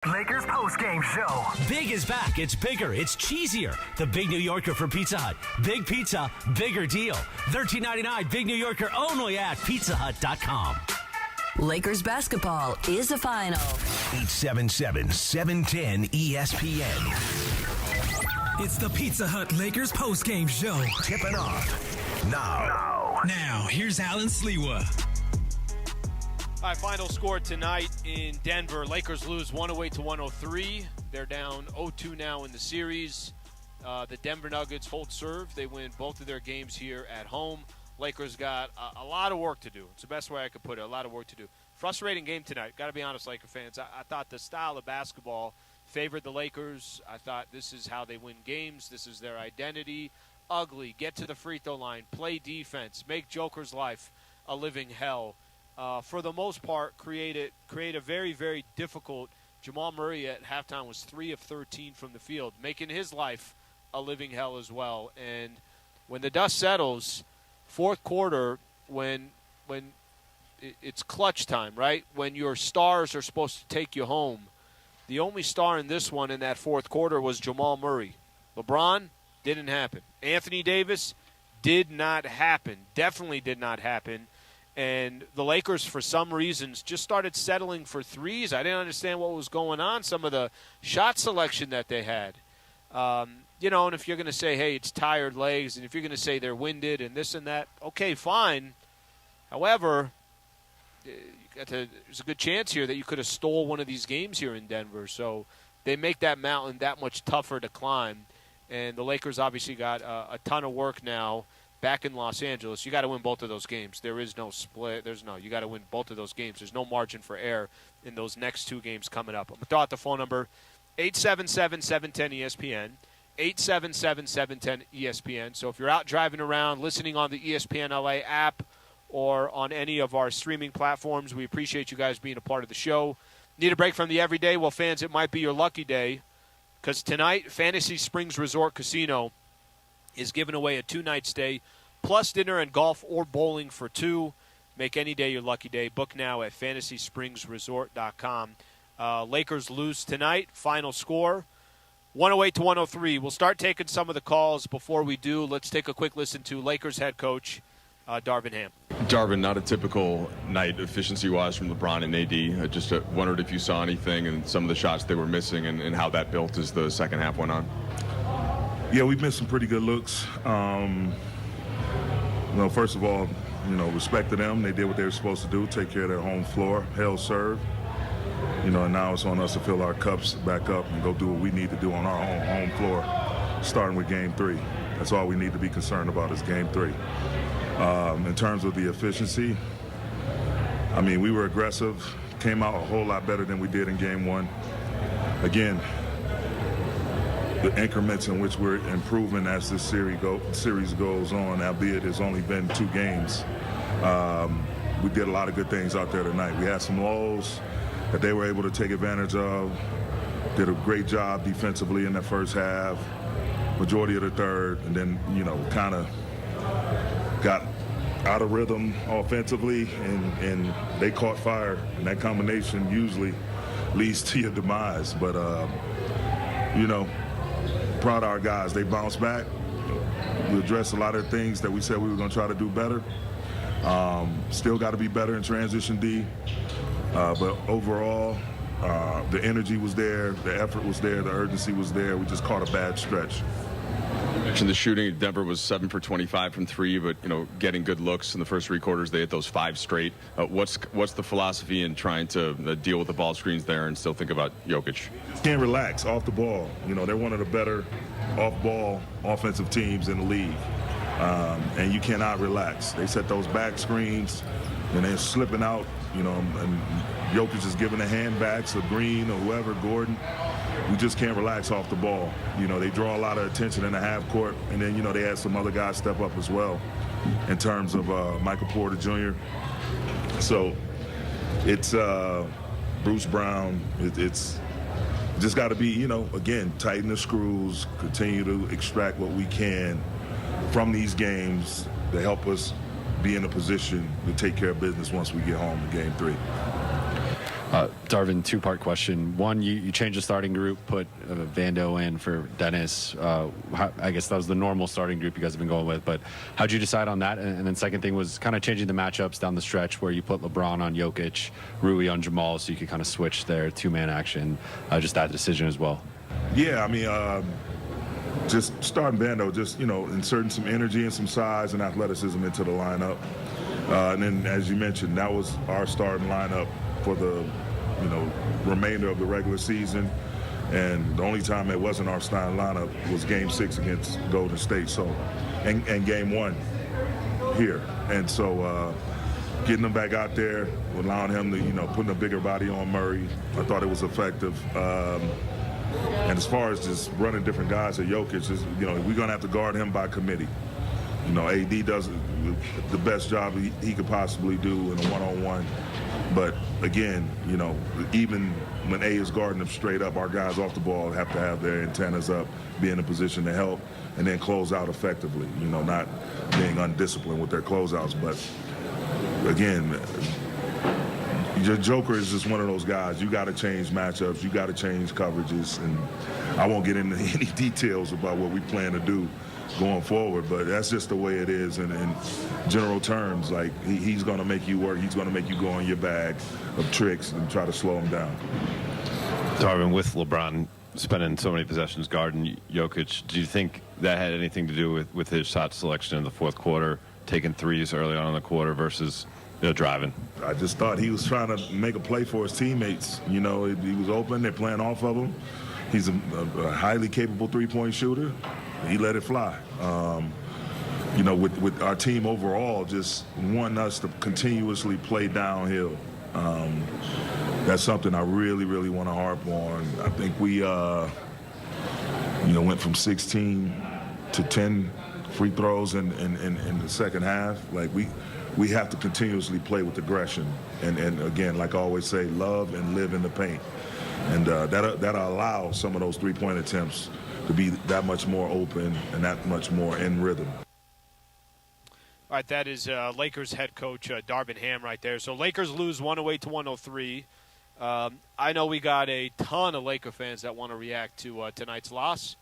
Lakers postgame show. Big is back. It's bigger. It's cheesier. The Big New Yorker from Pizza Hut. Big pizza, bigger deal. $13.99 Big New Yorker only at pizzahut.com. Lakers basketball is a final. 877-710 ESPN. It's the Pizza Hut Lakers postgame show. Tipping off now. Now, here's Alan Sliwa. All right, final score tonight in Denver. Lakers lose 108 to 103. They're down 0-2 now in the series. The Denver Nuggets hold serve. They win both of their games here at home. Lakers got a lot of work to do. It's the best way I could put it, a lot of work to do. Frustrating game tonight. Got to be honest, Laker fans. I thought the style of basketball favored the Lakers. I thought this is how they win games. This is their identity. Ugly, get to the free throw line, play defense, make Joker's life a living hell. For the most part, create a very, very difficult. Jamal Murray at halftime was 3 of 13 from the field, making his life a living hell as well. And when the dust settles, fourth quarter, when it's clutch time, right? When your stars are supposed to take you home, the only star in this one in that fourth quarter was Jamal Murray. LeBron, didn't happen. Anthony Davis, did not happen. Definitely did not happen. And the Lakers, for some reasons, just started settling for threes. I didn't understand what was going on, some of the shot selection that they had. And if you're going to say, hey, it's tired legs, and if you're going to say they're winded and this and that, okay, fine. However, there's a good chance here that you could have stole one of these games here in Denver. So they make that mountain that much tougher to climb. And the Lakers obviously got a ton of work now. Back in Los Angeles, you got to win both of those games. There is no split. You got to win both of those games. There's no margin for error in those next two games coming up. I'm going to throw out the phone number, 877-710-ESPN, 877-710-ESPN. So if you're out driving around, listening on the ESPN LA app or on any of our streaming platforms, we appreciate you guys being a part of the show. Need a break from the everyday? Well, fans, it might be your lucky day because tonight, Fantasy Springs Resort Casino is giving away a 2-night stay, plus dinner and golf or bowling for two. Make any day your lucky day. Book now at fantasyspringsresort.com. Lakers lose tonight. Final score, 108 to 103. We'll start taking some of the calls. Before we do, let's take a quick listen to Lakers head coach Darvin Ham. Darvin, not a typical night efficiency-wise from LeBron and AD. I just wondered if you saw anything and some of the shots they were missing and how that built as the second half went on. Yeah, we missed some pretty good looks. First of all, respect to them. They did what they were supposed to do, take care of their home floor, held serve. And now it's on us to fill our cups back up and go do what we need to do on our home floor, starting with Game 3. That's all we need to be concerned about is Game 3. In terms of the efficiency, we were aggressive, came out a whole lot better than we did in Game 1. Again, the increments in which we're improving as this series goes on, albeit it's only been 2 games. We did a lot of good things out there tonight. We had some lulls that they were able to take advantage of. Did a great job defensively in the first half, majority of the third, and then, kind of got out of rhythm offensively, and they caught fire. And that combination usually leads to your demise. But, proud of our guys. They bounced back. We addressed a lot of things that we said we were going to try to do better. Still got to be better in transition D. But overall, the energy was there, the effort was there, the urgency was there. We just caught a bad stretch. You mentioned the shooting. Denver was 7 for 25 from 3, but getting good looks in the first 3 quarters. They hit those 5 straight. What's the philosophy in trying to deal with the ball screens there and still think about Jokic? Can't relax off the ball. They're one of the better off-ball offensive teams in the league, and you cannot relax. They set those back screens, and they're slipping out. And Jokic is giving the handbacks to Green or whoever, Gordon. We just can't relax off the ball. They draw a lot of attention in the half court, and then, they had some other guys step up as well in terms of Michael Porter Jr. So it's Bruce Brown. It's just got to be, again, tighten the screws, continue to extract what we can from these games to help us be in a position to take care of business once we get home to Game 3. Darvin, two-part question. One, you changed the starting group, put Vando in for Dennis. I guess that was the normal starting group you guys have been going with, but how'd you decide on that? And then second thing was kind of changing the matchups down the stretch where you put LeBron on Jokic, Rui on Jamal, so you could kind of switch their two-man action. Just that decision as well. Yeah, I mean, just starting Vando, just, inserting some energy and some size and athleticism into the lineup. And then, as you mentioned, that was our starting lineup for the remainder of the regular season, and the only time it wasn't our starting lineup was Game 6 against Golden State. So, and Game 1 here, and so getting him back out there, allowing him to putting a bigger body on Murray, I thought it was effective. And as far as just running different guys at Jokic, we're gonna have to guard him by committee. AD does the best job he could possibly do in a one-on-one. But again, even when A is guarding him straight up, our guys off the ball have to have their antennas up, be in a position to help, and then close out effectively, not being undisciplined with their closeouts. But again, your Joker is just one of those guys. You got to change matchups. You got to change coverages. And I won't get into any details about what we plan to do going forward, but that's just the way it is. And in general terms, like he's going to make you work. He's going to make you go on your bag of tricks and try to slow him down. Darvin, with LeBron spending so many possessions guarding Jokic, do you think that had anything to do with his shot selection in the fourth quarter, taking threes early on in the quarter versus driving? I just thought he was trying to make a play for his teammates. He was open. They're playing off of him. He's a highly capable three-point shooter. He let it fly. With our team overall just wanting us to continuously play downhill. That's something I really, really want to harp on. I think we, went from 16 to 10 free throws in the second half. Like we have to continuously play with aggression. And again, like I always say, love and live in the paint. And that'll allow some of those three-point attempts to be that much more open and that much more in rhythm. All right, that is Lakers head coach Darvin Ham right there. So Lakers lose 108 to 103. I know we got a ton of Laker fans that want to react to tonight's loss.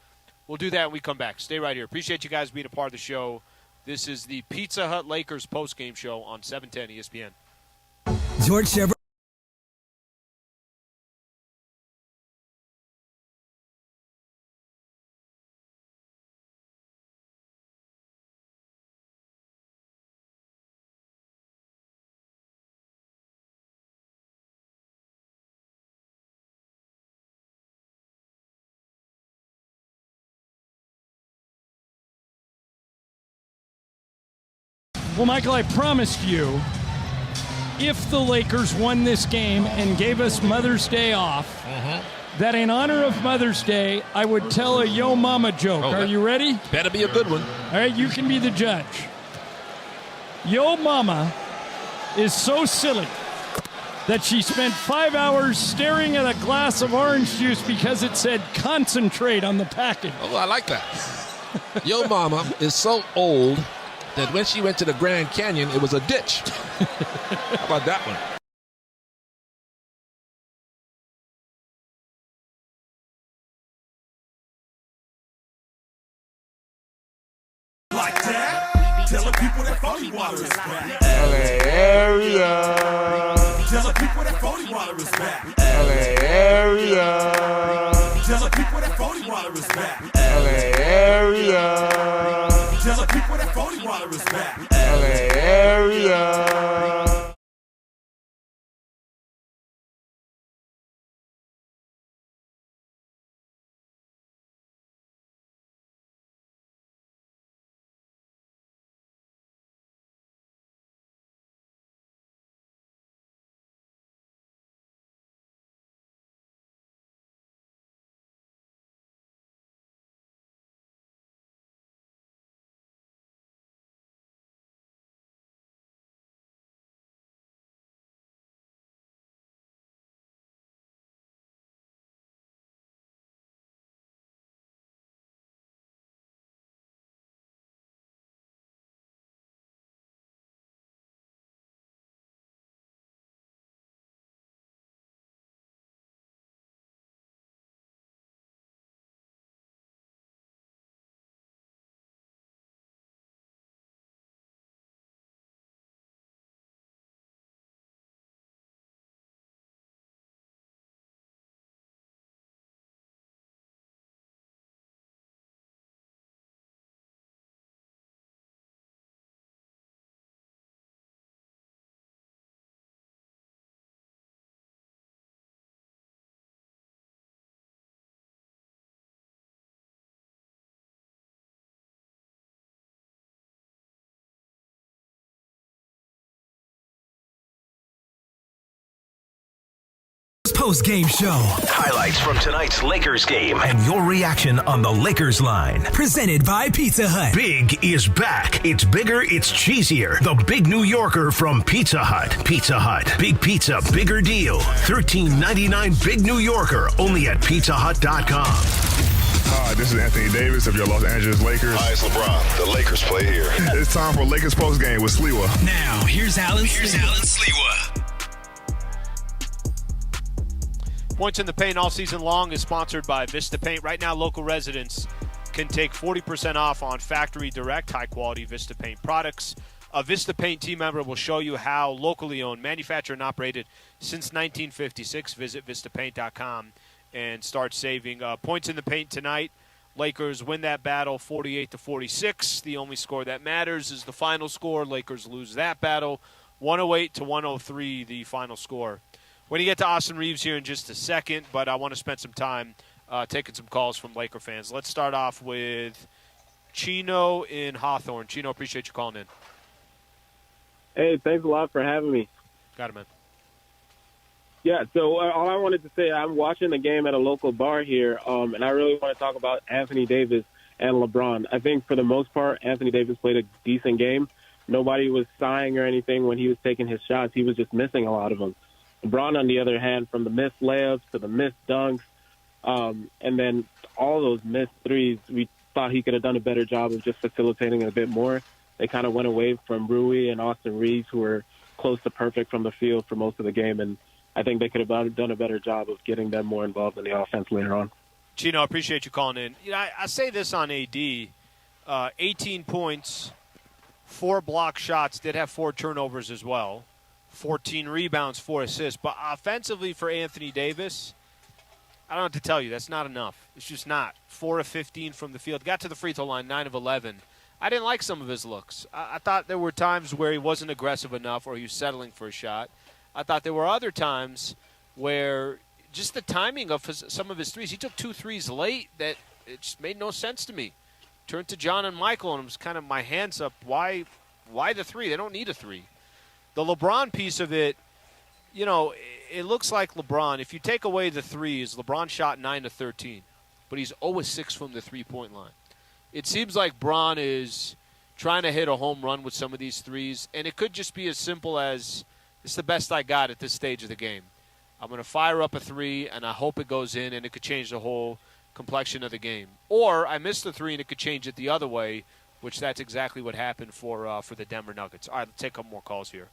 We'll do that when we come back. Stay right here. Appreciate you guys being a part of the show. This is the Pizza Hut Lakers postgame show on 710 ESPN. George Chevrolet. Well, Michael, I promised you, if the Lakers won this game and gave us Mother's Day off, that in honor of Mother's Day, I would tell a Yo Mama joke. Are you ready? Better be a good one. All right, you can be the judge. Yo Mama is so silly that she spent 5 hours staring at a glass of orange juice because it said concentrate on the package. Oh, I like that. Yo Mama is so old that when she went to the Grand Canyon, it was a ditch. How about that one? Like that? Tell the people that phony water is back. LA area. Tell the people that phony water is back. LA area. Tell the people that phony water is back. LA area. Tell the people that phony water is back. LA area. Postgame show. Highlights from tonight's Lakers game And your reaction on the Lakers line. Presented by Pizza Hut. Big is back. It's bigger, it's cheesier. The Big New Yorker from Pizza Hut. Pizza Hut. Big pizza, bigger deal. $13.99 Big New Yorker, only at pizzahut.com. Hi, this is Anthony Davis of your Los Angeles Lakers. Hi, it's LeBron. The Lakers play here. It's time for Lakers Postgame with Sliwa. Now, here's Alan Sliwa. Points in the Paint all season long is sponsored by Vista Paint. Right now, local residents can take 40% off on factory direct, high-quality Vista Paint products. A Vista Paint team member will show you how locally owned, manufactured, and operated since 1956. Visit vistapaint.com and start saving. Points in the Paint tonight. Lakers win that battle 48-46. The only score that matters is the final score. Lakers lose that battle 108-103, the final score. We're going to get to Austin Reaves here in just a second, but I want to spend some time taking some calls from Laker fans. Let's start off with Chino in Hawthorne. Chino, appreciate you calling in. Hey, thanks a lot for having me. Got it, man. Yeah, so all I wanted to say, I'm watching the game at a local bar here, and I really want to talk about Anthony Davis and LeBron. I think for the most part, Anthony Davis played a decent game. Nobody was sighing or anything when he was taking his shots. He was just missing a lot of them. LeBron, on the other hand, from the missed layups to the missed dunks, and then all those missed threes, we thought he could have done a better job of just facilitating a bit more. They kind of went away from Rui and Austin Reaves, who were close to perfect from the field for most of the game, and I think they could have done a better job of getting them more involved in the offense later on. Chino, I appreciate you calling in. You know, I say this on AD, 18 points, 4 block shots, did have 4 turnovers as well. 14 rebounds, 4 assists. But offensively for Anthony Davis, I don't have to tell you, that's not enough. It's just not. 4 of 15 from the field. Got to the free throw line, 9 of 11. I didn't like some of his looks. I thought there were times where he wasn't aggressive enough or he was settling for a shot. I thought there were other times where just the timing of some of his threes, he took 2 threes late that it just made no sense to me. Turned to John and Michael, and it was kind of my hands up. Why the 3? They don't need a 3. The LeBron piece of it, you know, it looks like LeBron, if you take away the threes, LeBron shot 9 of 13, but he's 0 of 6 from the three-point line. It seems like Bron is trying to hit a home run with some of these threes, and it could just be as simple as, it's the best I got at this stage of the game. I'm going to fire up a 3, and I hope it goes in, and it could change the whole complexion of the game. Or I missed the 3, and it could change it the other way, which that's exactly what happened for the Denver Nuggets. All right, let's take a couple more calls here.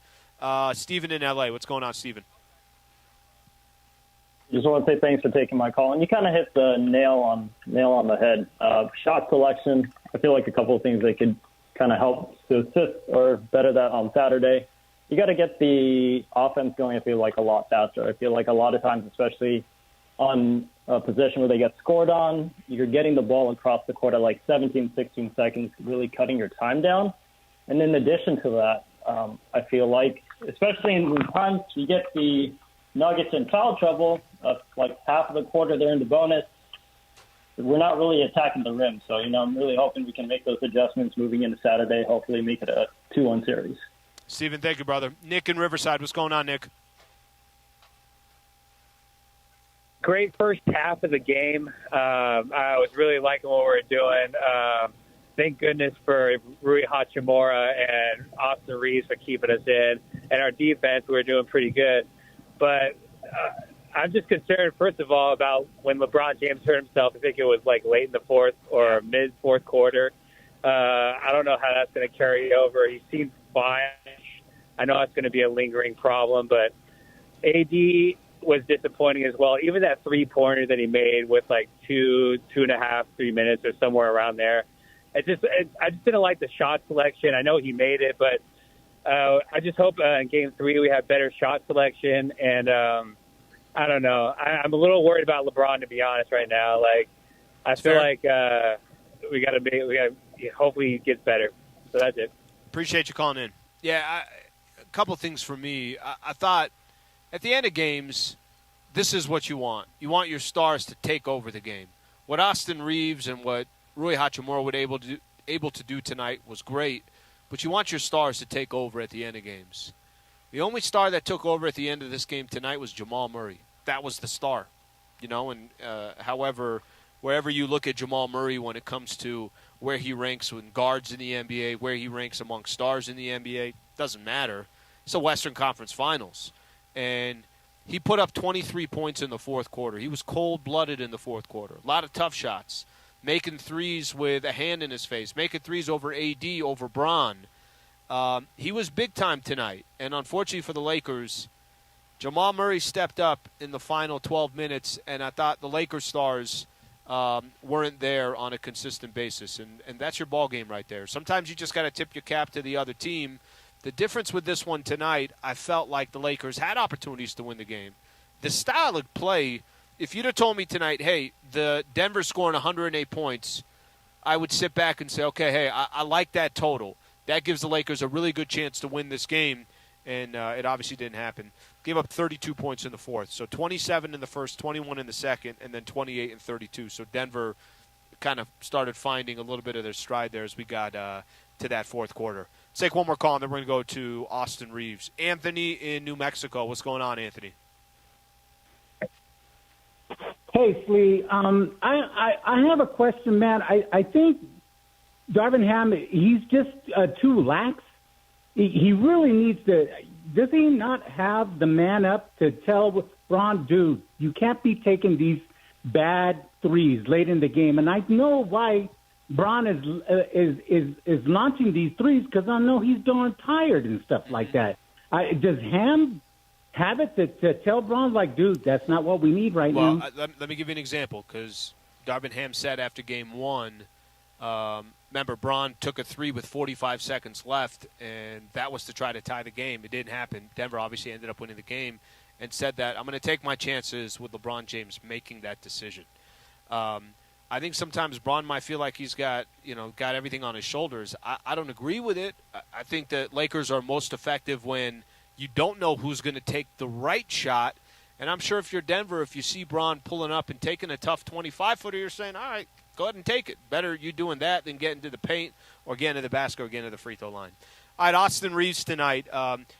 Steven in L.A. What's going on, Steven? Just want to say thanks for taking my call. And you kind of hit the nail on the head. Shot selection, I feel like a couple of things they could kind of help to assist or better that on Saturday. You got to get the offense going, I feel like, a lot faster. I feel like a lot of times, especially on a possession where they get scored on, you're getting the ball across the court at like 17, 16 seconds, really cutting your time down. And in addition to that, I feel like, especially in times you get the Nuggets in foul trouble, like half of the quarter they're in the bonus, we're not really attacking the rim. So, you know, I'm really hoping we can make those adjustments moving into Saturday, hopefully make it a 2-1 series. Steven, thank you, brother. Nick in Riverside, what's going on, Nick? Great first half of the game. I was really liking what we were doing. Thank goodness for Rui Hachimura and Austin Reaves for keeping us in. And our defense, we were doing pretty good. But I'm just concerned, first of all, about when LeBron James hurt himself. I think it was like late in the fourth or mid-fourth quarter. I don't know how that's going to carry over. He seems fine. I know it's going to be a lingering problem, but AD was disappointing as well. Even that three-pointer that he made with like 2.5, 3 minutes or somewhere around there. I just didn't like the shot selection. I know he made it, but I just hope in Game 3 we have better shot selection. And I don't know. I'm a little worried about LeBron, to be honest, right now. Like, I feel like we got to hopefully he gets better. So that's it. Appreciate you calling in. Yeah, a couple things for me. I thought at the end of games, this is what you want. You want your stars to take over the game. What Austin Reaves and what Rui Hachimura was able to do tonight was great, but you want your stars to take over at the end of games. The only star that took over at the end of this game tonight was Jamal Murray. that was the star, And however, wherever you look at Jamal Murray when it comes to where he ranks with guards in the NBA, where he ranks among stars in the NBA, doesn't matter. It's a Western Conference Finals. And he put up 23 points in the fourth quarter. He was cold-blooded in the fourth quarter. A lot of tough shots, making threes with a hand in his face, making threes over AD, over Bron. He was big time tonight. And unfortunately for the Lakers, Jamal Murray stepped up in the final 12 minutes, and I thought the Lakers stars weren't there on a consistent basis. And that's your ball game right there. Sometimes you just got to tip your cap to the other team. The difference with this one tonight, I felt like the Lakers had opportunities to win the game. The style of play, if you'd have told me tonight, hey, the Denver's scoring 108 points, I would sit back and say, okay, hey, I like that total. That gives the Lakers a really good chance to win this game, and it obviously didn't happen. Gave up 32 points in the fourth. So 27 in the first, 21 in the second, and then 28 and 32. So Denver kind of started finding a little bit of their stride there as we got to that fourth quarter. Let's take one more call, and then we're going to go to Austin Reaves. Anthony in New Mexico. What's going on, Anthony? Hey, Slee. I have a question, man. I think Darvin Ham, he's just too lax. He really needs to – does he not have the man up to tell Bron, dude, you can't be taking these bad threes late in the game? And I know why Bron is launching these threes, because I know he's darn tired and stuff like that. Does Ham have it to tell Bron, like, dude, that's not what we need right now? Let me give you an example, because Darvin Ham said after game one, remember, Bron took a three with 45 seconds left, and that was to try to tie the game. It didn't happen. Denver obviously ended up winning the game, and said that I'm going to take my chances with LeBron James making that decision. I think sometimes Bron might feel like he's got everything on his shoulders. I don't agree with it. I think that Lakers are most effective when you don't know who's going to take the right shot. And I'm sure if you're Denver, if you see Bron pulling up and taking a tough 25-footer, you're saying, all right, go ahead and take it. Better you doing that than getting to the paint or getting to the basket or getting to the free throw line. All right, Austin Reaves tonight.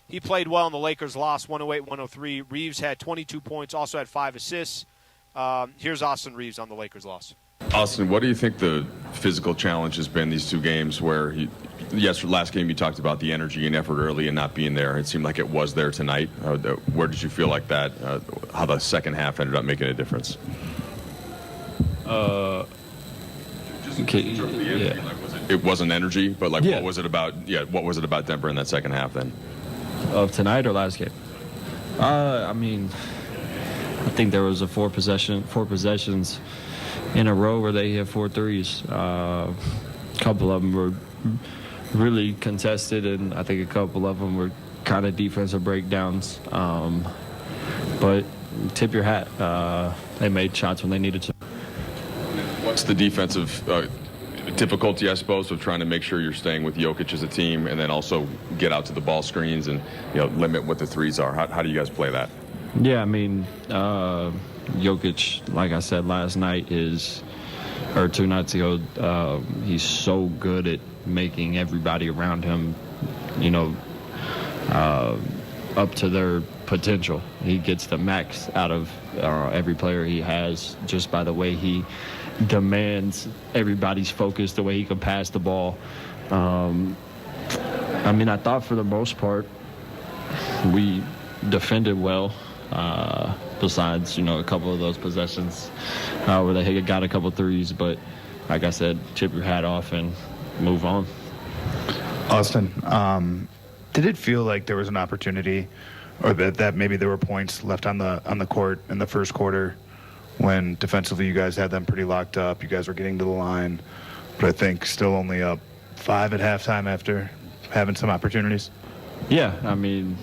He played well, and the Lakers lost 108-103. Reaves had 22 points, also had 5 assists. Here's Austin Reaves on the Lakers loss. Austin, what do you think the physical challenge has been these two games where last game you talked about the energy and effort early and not being there. It seemed like it was there tonight. Where did you feel like that, how the second half ended up making a difference? It wasn't energy, but what was it about? Yeah, what was it about Denver in that second half then? Of tonight or last game? I mean, I think there was 4 possessions in a row where they hit 4 threes. A couple of them were really contested, and I think a couple of them were kind of defensive breakdowns. But tip your hat. They made shots when they needed to. What's the defensive difficulty, I suppose, of trying to make sure you're staying with Jokic as a team and then also get out to the ball screens and limit what the threes are? How do you guys play that? Yeah, I mean, Jokic, like I said last night, or 2 nights ago, he's so good at making everybody around him, up to their potential. He gets the max out of every player he has just by the way he demands everybody's focus, the way he can pass the ball. I mean, I thought for the most part we defended well. Besides, a couple of those possessions where they got a couple threes. But like I said, tip your hat off and move on. Austin, did it feel like there was an opportunity or that maybe there were points left on the court in the first quarter when defensively you guys had them pretty locked up, you guys were getting to the line, but I think still only up 5 at halftime after having some opportunities? Yeah, I mean,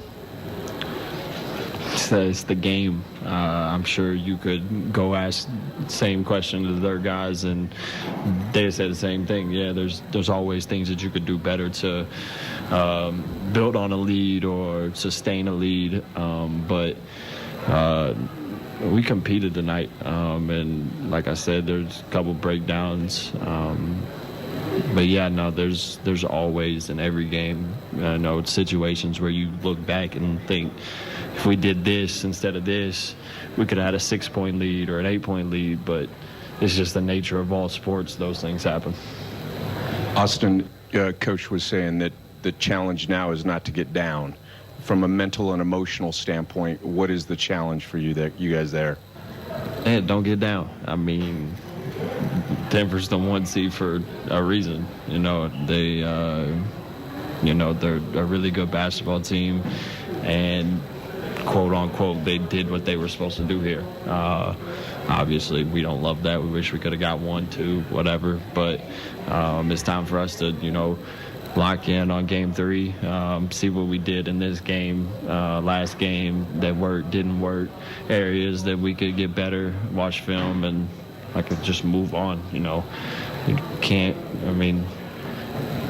it's the game. I'm sure you could go ask the same question to their guys, and they say the same thing. Yeah, there's always things that you could do better to build on a lead or sustain a lead. But we competed tonight, and like I said, there's a couple breakdowns. But yeah, no, there's always in every game, situations where you look back and think, if we did this instead of this, we could have had a 6-point lead or an 8-point lead, but it's just the nature of all sports. Those things happen. Austin, Coach was saying that the challenge now is not to get down. From a mental and emotional standpoint, what is the challenge for you guys there? Yeah, don't get down. I mean, Denver's the 1 seed for a reason. You know, they're a really good basketball team, and quote unquote, they did what they were supposed to do here. Obviously, we don't love that. We wish we could have got 1, 2, whatever. But it's time for us to, lock in on Game 3, see what we did in this game, last game that worked, didn't work, areas that we could get better, watch film, and I could just move on. You can't,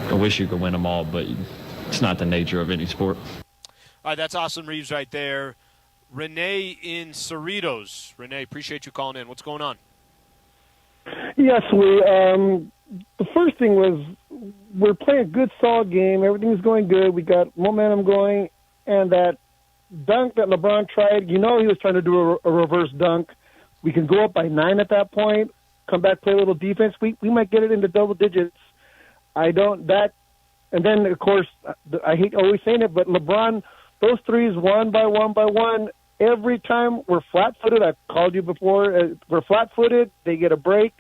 I wish you could win them all, but it's not the nature of any sport. All right, that's Austin Reaves right there. Renee in Cerritos. Renee, appreciate you calling in. What's going on? Yes, the first thing was we're playing a good, solid game. Everything's going good. We got momentum going. And that dunk that LeBron tried, he was trying to do a reverse dunk. We can go up by 9 at that point, come back, play a little defense. We might get it into double digits. And then, of course, I hate always saying it, but LeBron, those threes one by one, every time we're flat-footed. I've called you before. We're flat-footed. They get a break.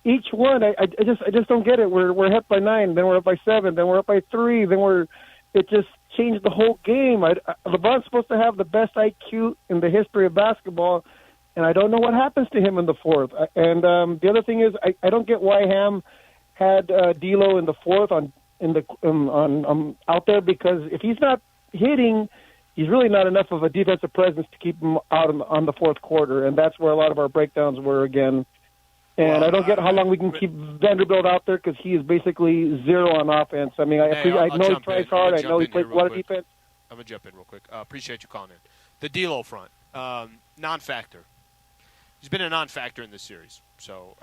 Each one, I just don't get it. We're up by 9, then we're up by 7, then we're up by 3, it just changed the whole game. LeBron's supposed to have the best IQ in the history of basketball, and I don't know what happens to him in the fourth. And the other thing is, I don't get why Ham had D'Lo in the fourth on out there, because if he's not hitting, he's really not enough of a defensive presence to keep him out on the fourth quarter, and that's where a lot of our breakdowns were again. And I don't get how long we can keep Vanderbilt out there, because he is basically zero on offense. I know he tries hard. I know he plays a lot of defense. I'm going to jump in real quick. Appreciate you calling in. The D'Lo front, non-factor. He's been a non-factor in this series. So,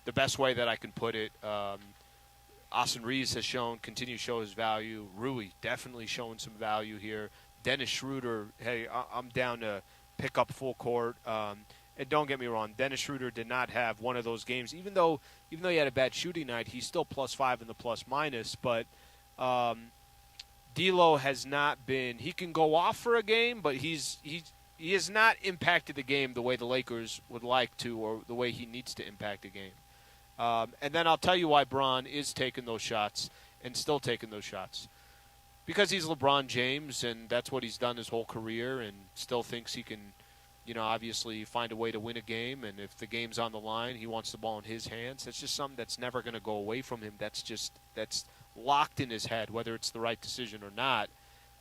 the best way that I can put it, Austin Reaves has continued to show his value. Rui definitely showing some value here. Dennis Schroeder, hey, I'm down to pick up full court. And don't get me wrong, Dennis Schroeder did not have one of those games. Even though he had a bad shooting night, he's still +5 in the plus-minus. But D'Lo has not been – he can go off for a game, but he has not impacted the game the way the Lakers would like to, or the way he needs to impact the game. And then I'll tell you why Bron is taking those shots and still taking those shots. Because he's LeBron James, and that's what he's done his whole career, and still thinks he can – obviously find a way to win a game, and if the game's on the line, he wants the ball in his hands. That's just something that's never going to go away from him. That's locked in his head, whether it's the right decision or not.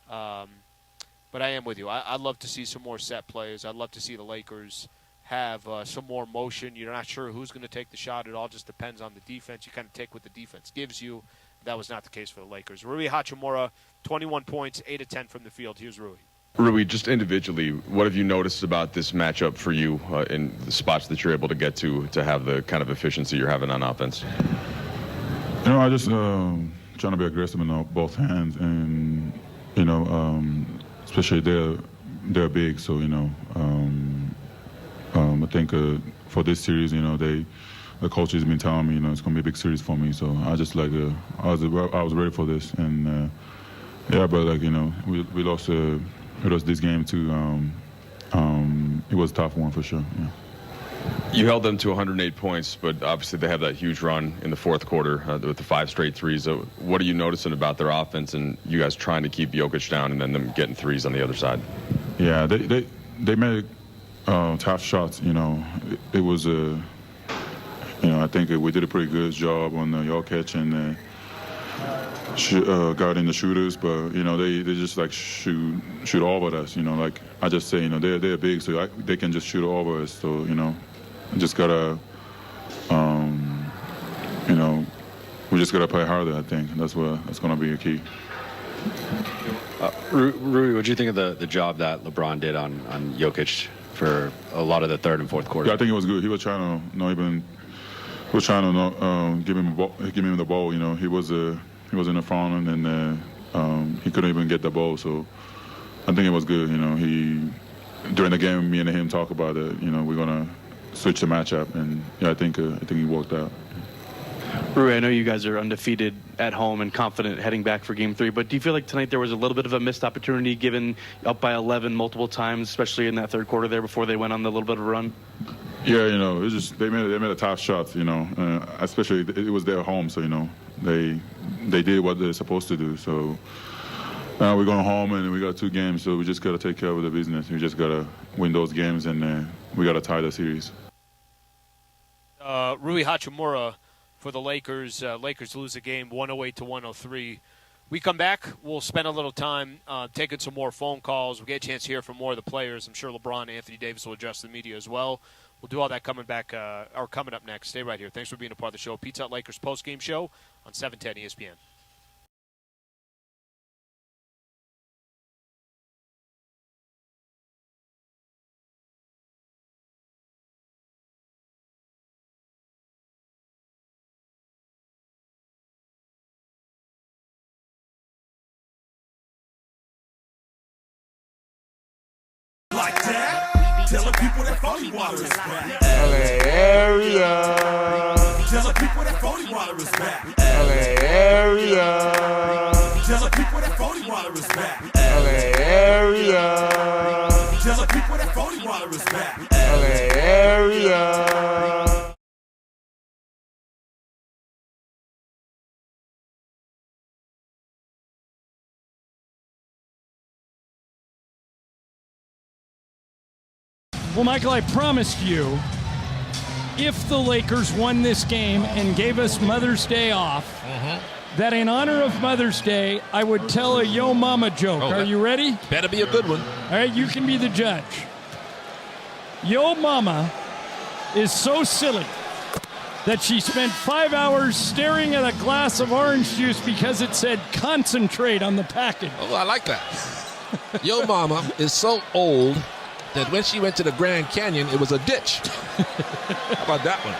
But I am with you. I'd love to see some more set plays. I'd love to see the Lakers have some more motion. You're not sure who's going to take the shot. It all just depends on the defense. You kind of take what the defense gives you. That was not the case for the Lakers. Rui Hachimura, 21 points, 8 of 10 from the field. Here's Rui. Rui, just individually, what have you noticed about this matchup for you in the spots that you're able to get to have the kind of efficiency you're having on offense? I just trying to be aggressive in both hands, and especially they're big, so I think for this series, the coach has been telling me, it's going to be a big series for me, so I just I was ready for this, and we lost. It was this game too. It was a tough one for sure. Yeah. You held them to 108 points, but obviously they have that huge run in the fourth quarter with the 5 straight threes. So what are you noticing about their offense and you guys trying to keep Jokic down and then them getting threes on the other side? Yeah, they made tough shots. It was I think we did a pretty good job on Jokic and. Guarding the shooters, but they just shoot over us. I just say they're big, so they can just shoot over us. So just gotta we just gotta play harder. I think that's gonna be a key. Rui, what do you think of the job that LeBron did on Jokic for a lot of the third and fourth quarter? Yeah, I think it was good. He was trying to give him the ball. He was in the front, and he couldn't even get the ball. So I think it was good. during the game, me and him talk about it. We're gonna switch the matchup, and I think he worked out. Rui, I know you guys are undefeated at home and confident heading back for Game 3, but do you feel like tonight there was a little bit of a missed opportunity given up by 11 multiple times, especially in that third quarter there before they went on the little bit of a run? Yeah, it was just they made a tough shot, especially it was their home, so they did what they're supposed to do. So now we're going home and we got 2 games, so we just got to take care of the business. We just got to win those games, and we got to tie the series. Rui Hachimura for the Lakers. Lakers lose the game 108-103. We come back, we'll spend a little time taking some more phone calls. We'll get a chance to hear from more of the players. I'm sure LeBron and Anthony Davis will address the media as well. We'll do all that coming up next. Stay right here. Thanks for being a part of the show. Pizza Hut Lakers postgame show on 710 ESPN. Like that? Telling people that phony water is back. LA area. Telling people that phony water is back. LA area. Telling people that phony water is back. LA area. Telling people that phony water is back. LA area. Well, Michael, I promised you, if the Lakers won this game and gave us Mother's Day off, that in honor of Mother's Day, I would tell a Yo Mama joke. Are you ready? Better be a good one. All right, you can be the judge. Yo Mama is so silly that she spent 5 hours staring at a glass of orange juice because it said concentrate on the package. Oh, I like that. Yo Mama is so old that when she went to the Grand Canyon, it was a ditch. How about that one?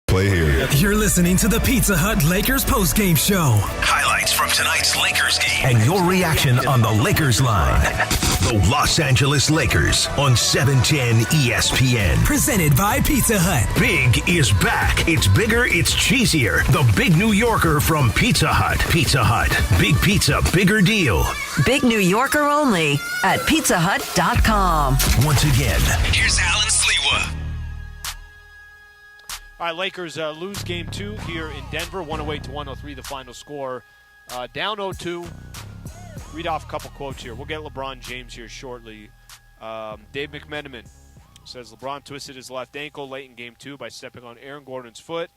Play here. You're listening to the Pizza Hut Lakers postgame show. Highlights from tonight's Lakers game and your reaction on the Lakers line. The Los Angeles Lakers on 710 ESPN. Presented by Pizza Hut. Big is back. It's bigger, it's cheesier. The Big New Yorker from Pizza Hut. Pizza Hut. Big pizza, bigger deal. Big New Yorker only at pizzahut.com. Once again, here's Alan Sliwa. All right, Lakers lose Game 2 here in Denver, 108-103, the final score. Down 0-2. Read off a couple quotes here. We'll get LeBron James here shortly. Dave McMenamin says LeBron twisted his left ankle late in Game 2 by stepping on Aaron Gordon's foot.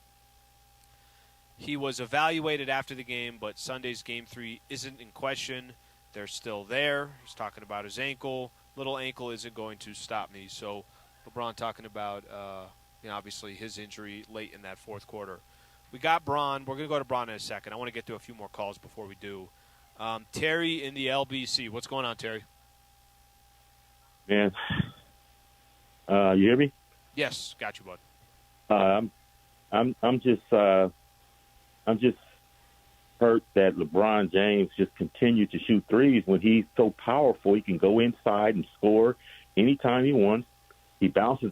He was evaluated after the game, but Sunday's Game 3 isn't in question. They're still there. He's talking about his ankle. Little ankle isn't going to stop me. So LeBron talking about obviously his injury late in that fourth quarter. We got Bron. We're going to go to Bron in a second. I want to get to a few more calls before we do. Terry in the LBC. What's going on, Terry? Man, you hear me? Yes, got you, bud. I'm just hurt that LeBron James just continued to shoot threes when he's so powerful. He can go inside and score anytime he wants. They bounce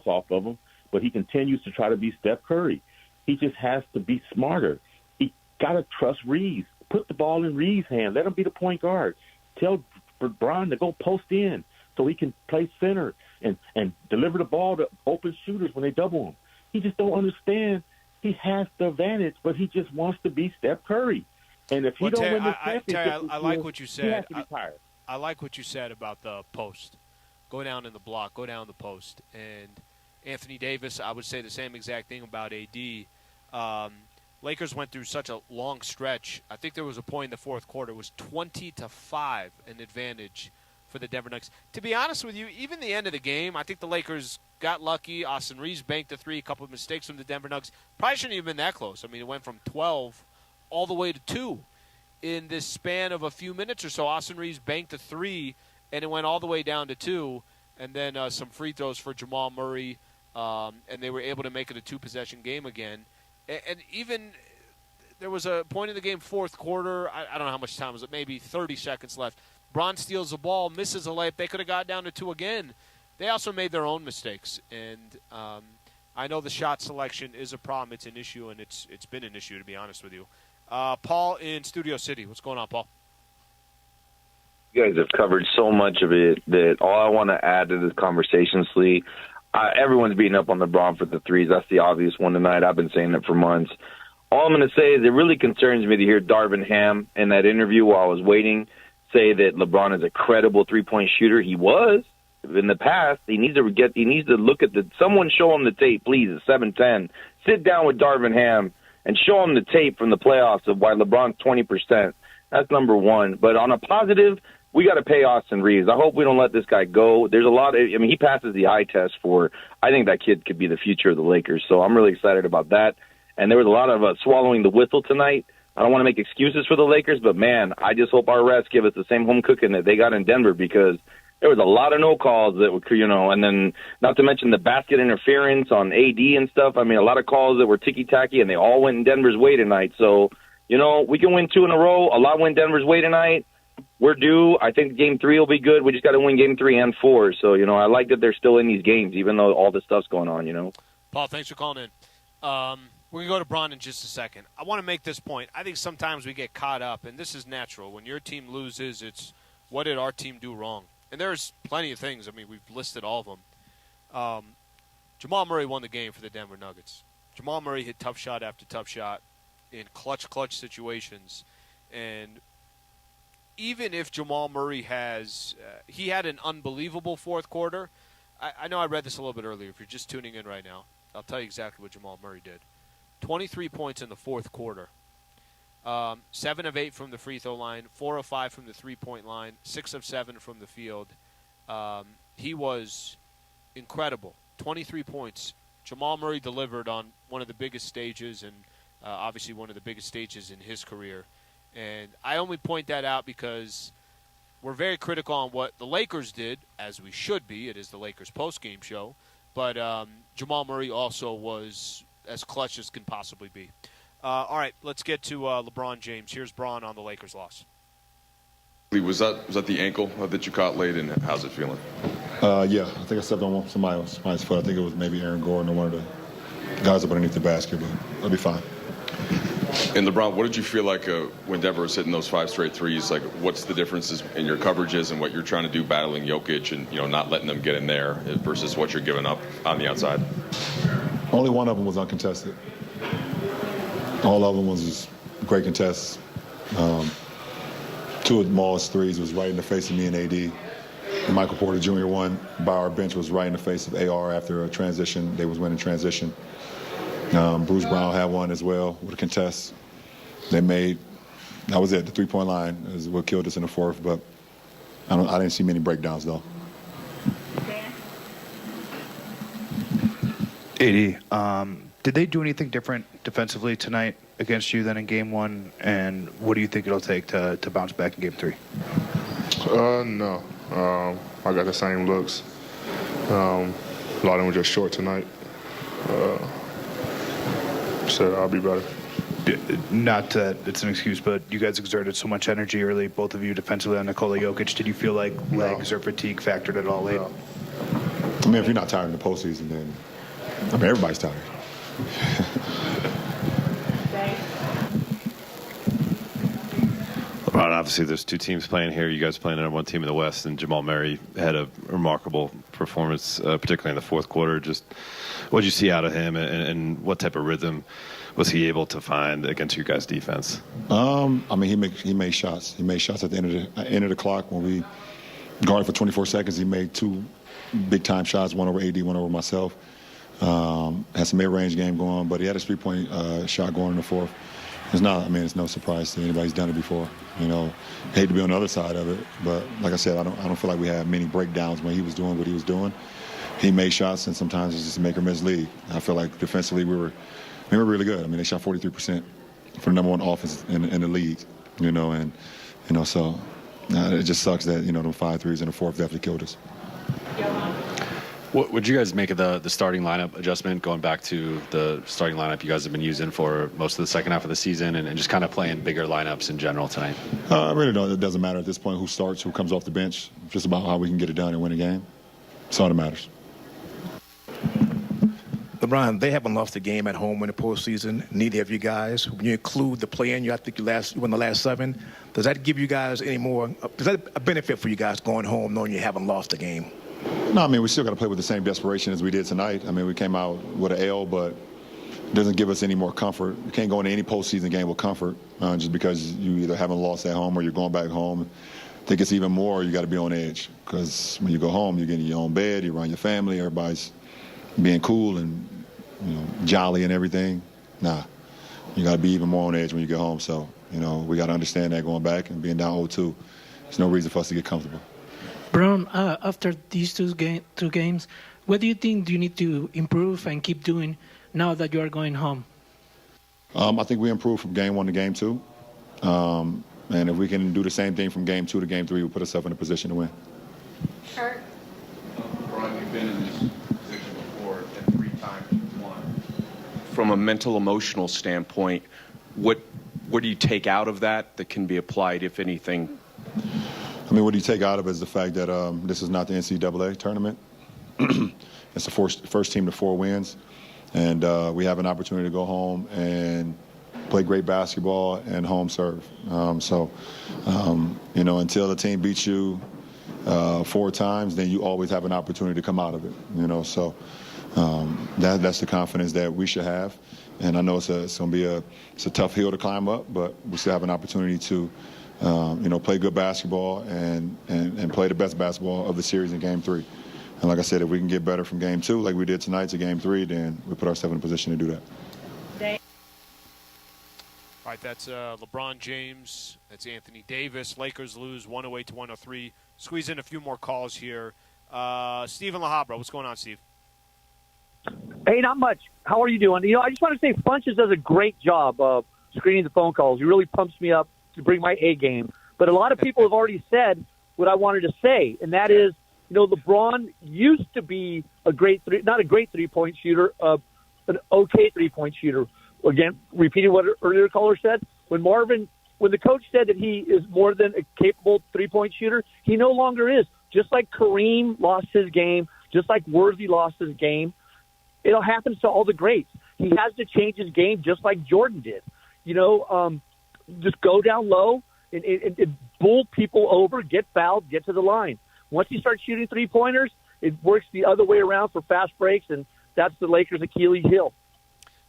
off of him, but he continues to try to be Steph Curry. He just has to be smarter. He got to trust Reaves. Put the ball in Reaves' hand. Let him be the point guard. Tell LeBron to go post in so he can play center and deliver the ball to open shooters when they double him. He just don't understand. He has the advantage, but he just wants to be Steph Curry. And if he don't win the championship, Terry, I like what you said. He has to be tired. I like what you said about the post. Go down in the block, go down the post. And Anthony Davis, I would say the same exact thing about AD. Lakers went through such a long stretch. I think there was a point in the fourth quarter. It was 20-5 an advantage for the Denver Nuggets. To be honest with you, even the end of the game, I think the Lakers got lucky. Austin Reaves banked a three, a couple of mistakes from the Denver Nuggets. Probably shouldn't have been that close. I mean, it went from 12 all the way to 2 in this span of a few minutes or so. Austin Reaves banked a three, and it went all the way down to 2, and then some free throws for Jamal Murray, and they were able to make it a two-possession game again. And even there was a point in the game, fourth quarter, I don't know how much time was it, maybe 30 seconds left. Bron steals the ball, misses a layup. They could have got down to 2 again. They also made their own mistakes. And I know the shot selection is a problem. It's an issue, and it's been an issue, to be honest with you. Paul in Studio City. What's going on, Paul? You guys have covered so much of it that all I want to add to this conversation, Slee, everyone's beating up on LeBron for the threes. That's the obvious one tonight. I've been saying it for months. All I'm going to say is it really concerns me to hear Darvin Ham in that interview while I was waiting say that LeBron is a credible three-point shooter. He was in the past. He needs to look at someone show him the tape, please, at 7-10. Sit down with Darvin Ham and show him the tape from the playoffs of why LeBron's 20%. That's number one. But on a positive, we got to pay Austin Reaves. I hope we don't let this guy go. There's a lot of, he passes the eye test I think that kid could be the future of the Lakers. So I'm really excited about that. And there was a lot of swallowing the whistle tonight. I don't want to make excuses for the Lakers, but man, I just hope our refs give us the same home cooking that they got in Denver, because there was a lot of no calls that were, and then not to mention the basket interference on AD and stuff. I mean, a lot of calls that were ticky-tacky, and they all went in Denver's way tonight. So, we can win 2 in a row. A lot went Denver's way tonight. We're due. I think Game 3 will be good. We just got to win Game 3 and 4. So, I like that they're still in these games, even though all this stuff's going on, Paul, thanks for calling in. We're going to go to Bron in just a second. I want to make this point. I think sometimes we get caught up, and this is natural. When your team loses, it's what did our team do wrong? And there's plenty of things. I mean, we've listed all of them. Jamal Murray won the game for the Denver Nuggets. Jamal Murray hit tough shot after tough shot in clutch situations. And even if Jamal Murray he had an unbelievable fourth quarter. I know I read this a little bit earlier. If you're just tuning in right now, I'll tell you exactly what Jamal Murray did. 23 points in the fourth quarter. 7 of 8 from the free throw line, 4 of 5 from the three-point line, 6 of 7 from the field. He was incredible. 23 points. Jamal Murray delivered on one of the biggest stages, and obviously one of the biggest stages in his career. And I only point that out because we're very critical on what the Lakers did, as we should be. It is the Lakers post-game show. But Jamal Murray also was as clutch as can possibly be. All right, let's get to LeBron James. Here's Bron on the Lakers' loss. Was that the ankle that you caught late, and how's it feeling? Yeah, I think I stepped on somebody's foot. I think it was maybe Aaron Gordon or one of the guys up underneath the basket, but it'll be fine. And LeBron, what did you feel like when Denver was hitting those 5 straight threes? Like, what's the differences in your coverages and what you're trying to do battling Jokic and not letting them get in there versus what you're giving up on the outside? Only one of them was uncontested. All of them was just great contests. 2 of Maul's threes was right in the face of me and AD. And Michael Porter Jr. one by our bench was right in the face of AR after a transition. They was winning transition. Bruce Brown had one as well with a contest. That was it. The three-point line is what killed us in the fourth, but I didn't see many breakdowns, though. AD, Did they do anything different defensively tonight against you than in Game 1? And what do you think it'll take to bounce back in Game 3? No. I got the same looks. A lot of them were just short tonight. So I'll be better. Not that it's an excuse, but you guys exerted so much energy early, both of you defensively on Nikola Jokic. Did you feel like legs or fatigue factored at all late? No. I mean, if you're not tired in the postseason, then everybody's tired. LeBron, obviously there's two teams playing here. You guys playing on one team in the West, and Jamal Murray had a remarkable performance, particularly in the fourth quarter. Just what did you see out of him, and what type of rhythm was he able to find against your guys' defense? I mean, he made shots. He made shots at the end of the clock when we guarded for 24 seconds. He made two big-time shots, one over AD, one over myself. Had some mid-range game going, but he had a three-point shot going in the fourth. It's no surprise to anybody who's done it before. Hate to be on the other side of it, but like I said, I don't feel like we had many breakdowns when he was doing what he was doing. He made shots, and sometimes it's just make or miss league. I feel like defensively we were really good. I mean, they shot 43% for the number one offense in the league. So it just sucks that them 5 threes in the fourth definitely killed us. What would you guys make of the starting lineup adjustment, going back to the starting lineup you guys have been using for most of the second half of the season, and just kind of playing bigger lineups in general tonight? I really don't. It doesn't matter at this point who starts, who comes off the bench. It's just about how we can get it done and win a game. That's all that matters. LeBron, they haven't lost a game at home in the postseason. Neither of you guys. When you include the play-in, I think you won the last 7. Does that give you guys any more? Is that a benefit for you guys going home knowing you haven't lost a game? No, I mean, we still got to play with the same desperation as we did tonight. I mean, we came out with an L, but it doesn't give us any more comfort. You can't go into any postseason game with comfort just because you either haven't lost at home or you're going back home. I think it's even more you got to be on edge, because when you go home, you're getting your own bed, you're around your family, everybody's being cool and jolly and everything. Nah, you got to be even more on edge when you get home. So, we got to understand that going back and being down 0-2, there's no reason for us to get comfortable. Brown, after these two games, what do you think do you need to improve and keep doing now that you are going home? I think we improved from game 1 to game 2. And if we can do the same thing from game 2 to game 3, we'll put ourselves in a position to win. Brian, you've been in this position before, and 3 times you've won. From a mental, emotional standpoint, what do you take out of that can be applied, if anything? I mean, what do you take out of it is the fact that this is not the NCAA tournament. It's the first team to 4 wins. And we have an opportunity to go home and play great basketball and home serve. Until the team beats you 4 times, then you always have an opportunity to come out of it. So that's the confidence that we should have. And I know it's going to be a tough hill to climb up, but we still have an opportunity to play good basketball and play the best basketball of the series in Game 3. And like I said, if we can get better from Game 2 like we did tonight to Game 3, then we put ourselves in a position to do that. All right, that's LeBron James. That's Anthony Davis. Lakers lose 108-103. Squeeze in a few more calls here. Steve in La Habra. What's going on, Steve? Hey, not much. How are you doing? I just want to say Funches does a great job of screening the phone calls. He really pumps me up to bring my A game. But a lot of people have already said what I wanted to say, and that is, LeBron used to be not a great three-point shooter, an okay three-point shooter. Again, repeating what an earlier caller said, when the coach said that he is more than a capable three-point shooter, he no longer is. Just like Kareem lost his game, just like Worthy lost his game, it happens to all the greats. He has to change his game just like Jordan did. Just go down low and bull people over, get fouled, get to the line. Once he starts shooting three-pointers, it works the other way around for fast breaks, and that's the Lakers' Achilles heel.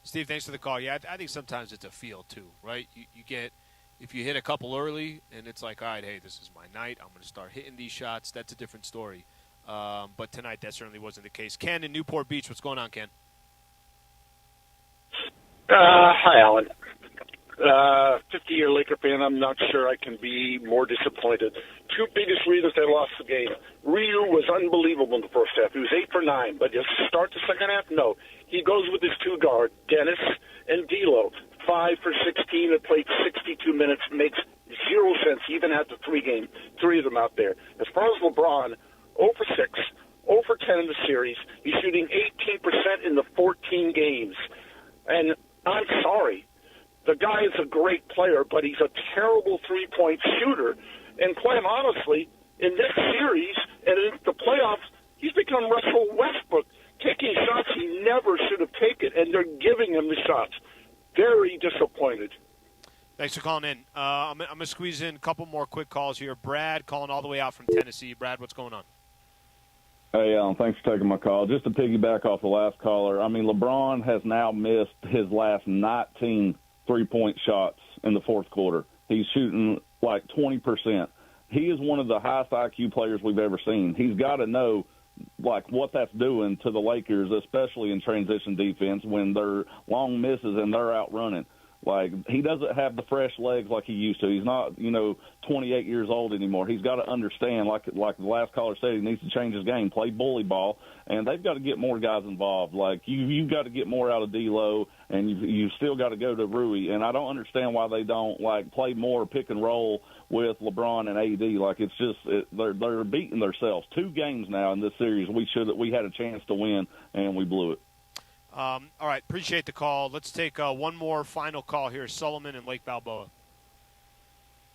Steve, thanks for the call. Yeah, I think sometimes it's a feel too, right? You get, if you hit a couple early and it's like, all right, hey, this is my night. I'm going to start hitting these shots. That's a different story. But tonight, that certainly wasn't the case. Ken in Newport Beach, what's going on, Ken? Hi, Alan. 50-year Laker fan, I'm not sure I can be more disappointed. Two biggest reasons they lost the game. Rui was unbelievable in the first half. He was 8 for 9, but just start the second half, no. He goes with his two guard, Dennis and D'Lo. 5 for 16 and played 62 minutes. Makes zero sense even after three of them out there. As far as LeBron, 0 for 6, 0 for 10 in the series. He's shooting 18% in the 14 games. And I'm sorry. The guy is a great player, but he's a terrible three-point shooter. And quite honestly, in this series and in the playoffs, he's become Russell Westbrook, taking shots he never should have taken, and they're giving him the shots. Very disappointed. Thanks for calling in. I'm going to squeeze in a couple more quick calls here. Brad calling all the way out from Tennessee. Brad, what's going on? Hey, Alan, thanks for taking my call. Just to piggyback off the last caller, I mean, LeBron has now missed his last 19 three-point shots in the fourth quarter. He's shooting like 20%. He is one of the highest IQ players we've ever seen. He's got to know, like, what that's doing to the Lakers, especially in transition defense when they're long misses and they're out running. Like, he doesn't have the fresh legs like he used to. He's not, 28 years old anymore. He's got to understand, like the last caller said, he needs to change his game, play bully ball, and they've got to get more guys involved. Like, you've got to get more out of D'Lo, and you've still got to go to Rui. And I don't understand why they don't, play more pick and roll with LeBron and AD. Like, it's just they're beating themselves. 2 games now in this series we had a chance to win, and we blew it. All right, appreciate the call. Let's take one more final call here. Solomon and Lake Balboa.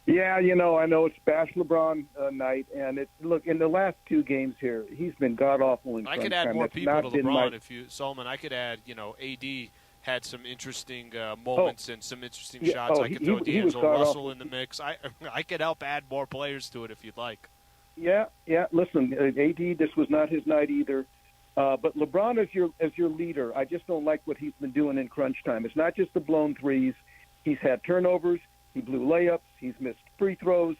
Yeah, I know it's Bash LeBron night, and look, in the last 2 games here, he's been god-awful in I crunch could add time. more That's people not to been LeBron Solomon, I could add, AD had some interesting moments and some interesting shots. I could throw D'Angelo Russell in the mix. I could help add more players to it if you'd like. Yeah, listen, AD, this was not his night either. But LeBron as your leader, I just don't like what he's been doing in crunch time. It's not just the blown threes. He's had turnovers. He blew layups. He's missed free throws.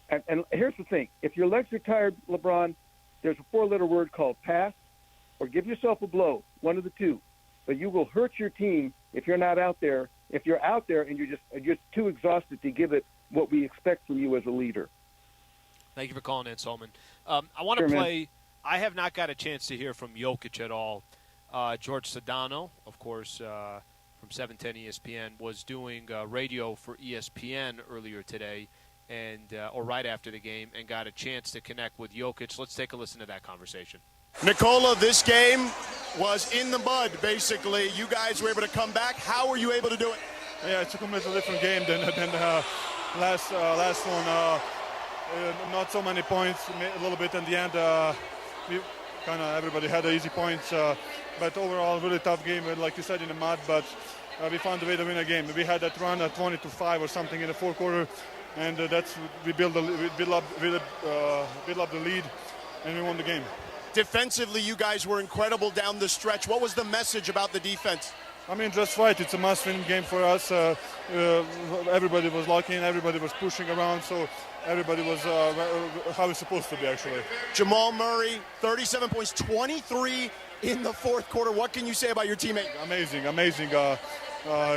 And here's the thing. If your legs are tired, LeBron, there's a 4-letter word called pass or give yourself a blow, one of the two. But you will hurt your team if you're not out there. If you're out there and you're just too exhausted to give it what we expect from you as a leader. Thank you for calling in, Solomon. I want to play – I have not got a chance to hear from Jokic at all. George Sedano, of course, from 710 ESPN, was doing radio for ESPN earlier today, or right after the game, and got a chance to connect with Jokic. Let's take a listen to that conversation. Nikola, this game was in the mud, basically. You guys were able to come back. How were you able to do it? Yeah, it's a completely different game than the last one. Not so many points, a little bit in the end. Everybody had easy points, but overall, really tough game. Like you said, in the mud, but we found a way to win a game. We had that run at 20-5 or something in the fourth quarter, and we built up the lead, and we won the game. Defensively, you guys were incredible down the stretch. What was the message about the defense? I mean, just right. It's a must-win game for us. Everybody was locking, everybody was pushing around, so everybody was how it's supposed to be, actually. Jamal Murray, 37 points, 23 in the fourth quarter. What can you say about your teammate? Amazing.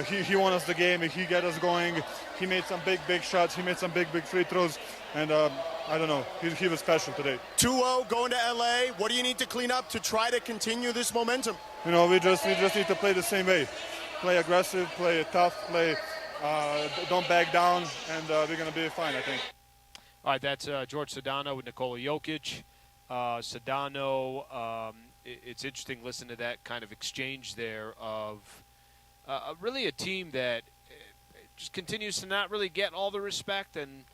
He won us the game. He got us going. He made some big shots. He made some big free throws. And I don't know. He was special today. 2-0 going to L.A. What do you need to clean up to try to continue this momentum? We just need to play the same way. Play aggressive, play tough, don't back down, and we're going to be fine, I think. All right, that's George Sedano with Nikola Jokic. Sedano, it's interesting listening to that kind of exchange there of really a team that just continues to not really get all the respect, and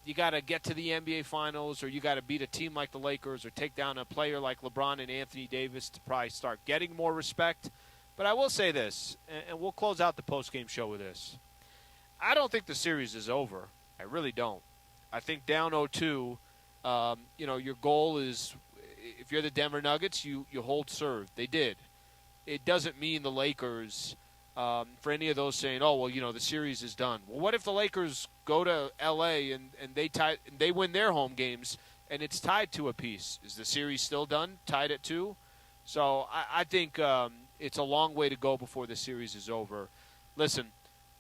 you got to get to the NBA Finals, or you got to beat a team like the Lakers, or take down a player like LeBron and Anthony Davis to probably start getting more respect. But I will say this, and we'll close out the post-game show with this. I don't think the series is over. I really don't. I think down 0-2, your goal is, if you're the Denver Nuggets, you hold serve. They did. It doesn't mean the Lakers, for any of those saying, the series is done. Well, what if the Lakers go to L.A. and they win their home games and it's tied to a piece? Is the series still done, tied at 2? So I think it's a long way to go before the series is over. Listen,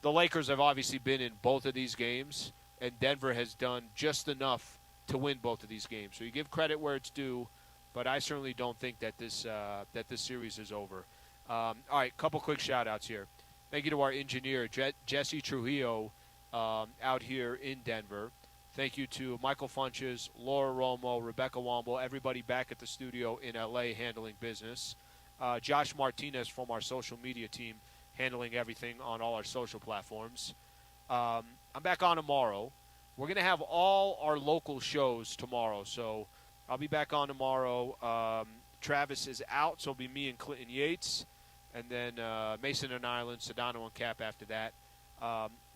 the Lakers have obviously been in both of these games, and Denver has done just enough to win both of these games. So you give credit where it's due, but I certainly don't think that this series is over. All right, couple quick shout-outs here. Thank you to our engineer, Jesse Trujillo, out here in Denver. Thank you to Michael Funches, Laura Romo, Rebecca Womble, everybody back at the studio in L.A. handling business. Josh Martinez from our social media team handling everything on all our social platforms. I'm back on tomorrow. We're going to have all our local shows tomorrow, so I'll be back on tomorrow. Travis is out, so it'll be me and Clinton Yates, and then Mason and Ireland, Sedano and Cap after that.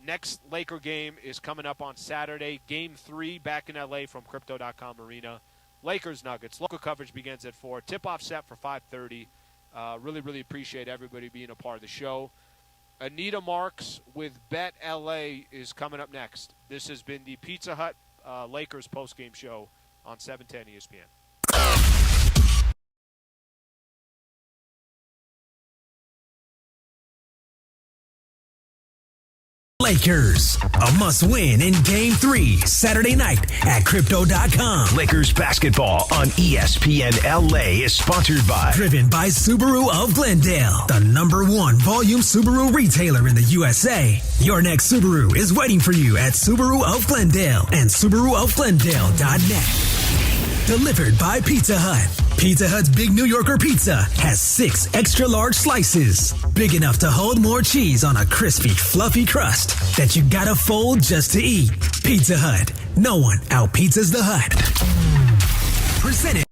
Next Laker game is coming up on Saturday. Game 3 back in L.A. from Crypto.com Arena. Lakers Nuggets. Local coverage begins at 4. Tip-off set for 5:30. Really, really appreciate everybody being a part of the show. Anita Marks with Bet LA is coming up next. This has been the Pizza Hut Lakers postgame show on 710 ESPN. Lakers, a must-win in Game 3, Saturday night at Crypto.com. Lakers basketball on ESPN LA is sponsored by... Driven by Subaru of Glendale, the #1 volume Subaru retailer in the USA. Your next Subaru is waiting for you at Subaru of Glendale and SubaruofGlendale.net. Delivered by Pizza Hut. Pizza Hut's Big New Yorker pizza has 6 extra-large slices, big enough to hold more cheese on a crispy, fluffy crust that you gotta fold just to eat. Pizza Hut. No one out-pizzas the Hut. Presented.